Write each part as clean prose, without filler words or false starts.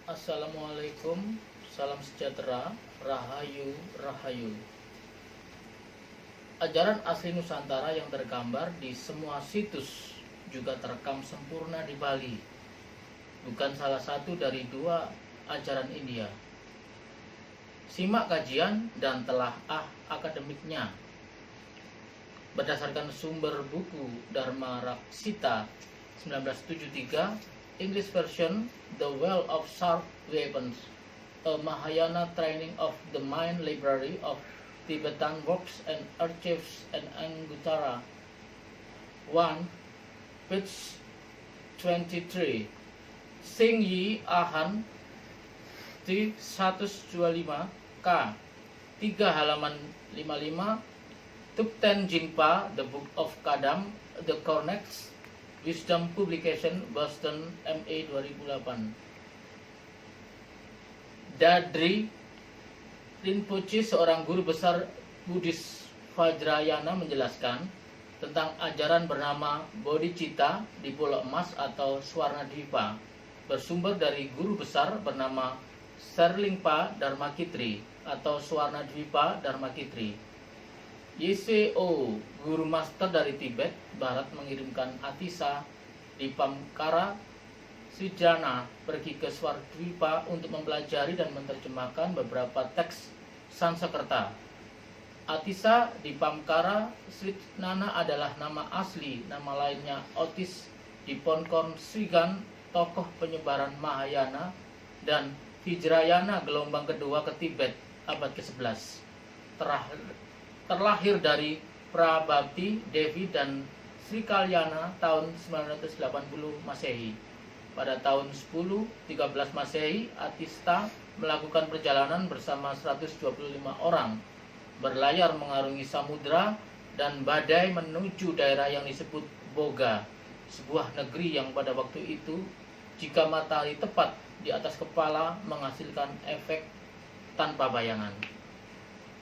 Assalamualaikum, salam sejahtera, rahayu, rahayu. Ajaran asli Nusantara yang tergambar di semua situs juga terekam sempurna di Bali. Bukan salah satu dari dua ajaran India. Simak kajian dan telaah akademiknya. Berdasarkan sumber buku Dharma Raksita 1973, English version The Well of Sharp Weapons, a Mahayana Training of the Mind Library of Tibetan Works and Archives and Anguttara 1, page 23. Sing Yi Ahan T 125 K 3 halaman 55. Tupten Jingpa, The Book of Kadam, The Cornex, Wisdom Publication, Boston, MA 2008. Dadri Rinpoche, seorang guru besar Buddhis Vajrayana, menjelaskan tentang ajaran bernama Bodhicitta di Pulau Emas atau Swarnadwipa, bersumber dari guru besar bernama Serlingpa Dharmakitri atau Swarnadwipa Dharmakitri. YCO, guru master dari Tibet Barat, mengirimkan Atisa di Pamkara Swijana pergi ke Swarnadwipa untuk mempelajari dan menerjemahkan beberapa teks Sanskerta. Atisa di Pamkara Swijana adalah nama asli, nama lainnya Otis Diponkorn Swigan, tokoh penyebaran Mahayana dan Vajrayana gelombang kedua ke Tibet abad ke-11. Terlahir dari Prabhakti Devi dan Sri Kalyana tahun 980 Masehi. Pada tahun 1013 Masehi, Atista melakukan perjalanan bersama 125 orang, berlayar mengarungi samudra dan badai menuju daerah yang disebut Boga, sebuah negeri yang pada waktu itu, jika matahari tepat di atas kepala, menghasilkan efek tanpa bayangan.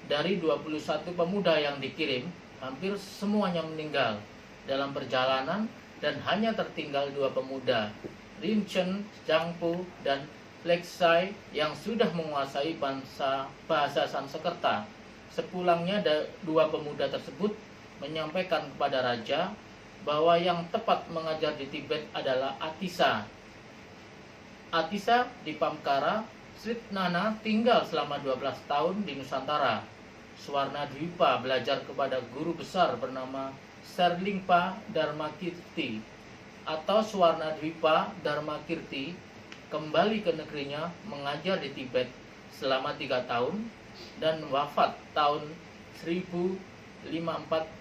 Dari 21 pemuda yang dikirim, hampir semuanya meninggal dalam perjalanan dan hanya tertinggal 2 pemuda, Rinchen Jangpo dan Leksai, yang sudah menguasai bahasa Sanskerta. Sepulangnya 2 pemuda tersebut menyampaikan kepada raja bahwa yang tepat mengajar di Tibet adalah Atisa. Atisa di Pamkara Swijana tinggal selama 12 tahun di Nusantara. Swarnadwipa belajar kepada guru besar bernama Serlingpa Dharmakirti atau Swarnadwipa Dharmakirti, kembali ke negerinya mengajar di Tibet selama 3 tahun dan wafat tahun 1054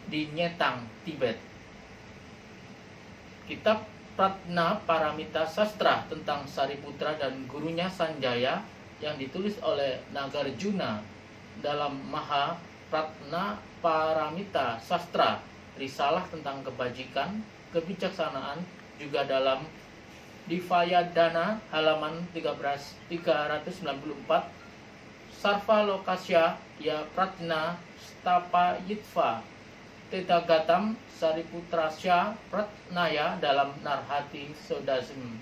di Nyetang, Tibet. Kitab Pratna Paramita Sastra tentang Sariputra dan gurunya Sanjaya yang ditulis oleh Nagarjuna dalam Maha Pratna Paramita Sastra, risalah tentang kebajikan, kebijaksanaan, juga dalam Divayadana halaman 394. Sarva Lokasya Ya Pratna Stapa Yitva Tetagatam Sariputrasya Pratnaya dalam Narhati Sodasm.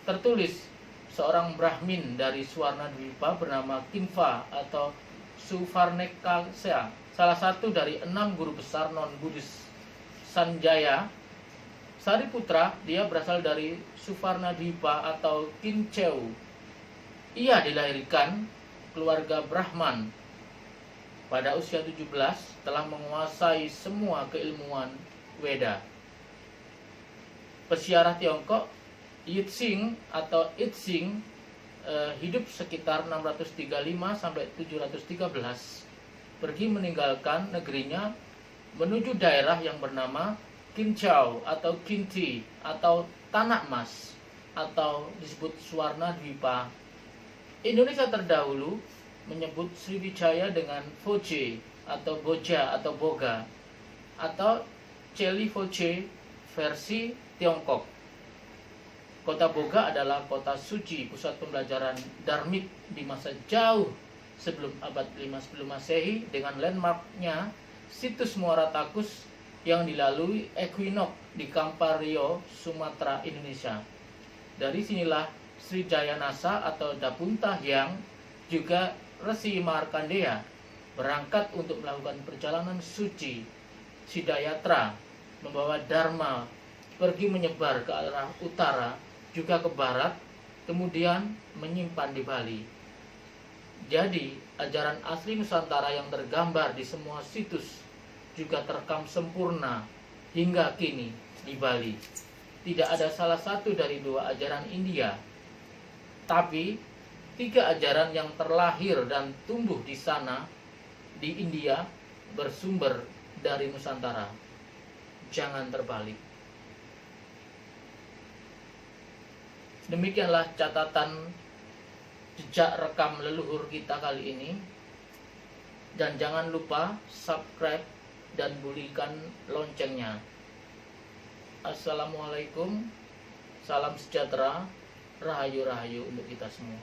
Tertulis, seorang Brahmin dari Swarnadwipa bernama Kinva atau Suvarnekasya, salah satu dari 6 guru besar non-Buddhis Sanjaya Sariputra. Dia berasal dari Suvarnadwipa atau Kinceu. Ia dilahirkan keluarga Brahman. Pada usia 17 telah menguasai semua keilmuan Weda. Pesiarah Tiongkok Yixing atau Itzing hidup sekitar 635 sampai 713, pergi meninggalkan negerinya menuju daerah yang bernama Kincau atau Kinti atau Tanah Emas atau disebut Swarnadwipa. Indonesia terdahulu menyebut Sriwijaya dengan Voce atau Boja atau Boga atau Celi Voce versi Tiongkok. Kota Boga adalah kota suci, pusat pembelajaran dharmik di masa jauh sebelum abad 5 sebelum Masehi, dengan landmarknya situs Muara Takus yang dilalui Equinox di Kampar Rio, Sumatera, Indonesia. Dari sinilah Sri Jayanasa atau Dapunta Hyang, juga Resi Markandeya berangkat untuk melakukan perjalanan suci Sidayatra, membawa Dharma pergi menyebar ke arah utara, juga ke barat, kemudian menyimpan di Bali. Jadi, ajaran asli Nusantara yang tergambar di semua situs juga terekam sempurna hingga kini di Bali. Tidak ada salah satu dari dua ajaran India, tapi tiga ajaran yang terlahir dan tumbuh di sana, di India, bersumber dari Nusantara. Jangan terbalik. Demikianlah catatan jejak rekam leluhur kita kali ini. Dan jangan lupa subscribe dan bunyikan loncengnya. Assalamualaikum, salam sejahtera, rahayu-rahayu untuk kita semua.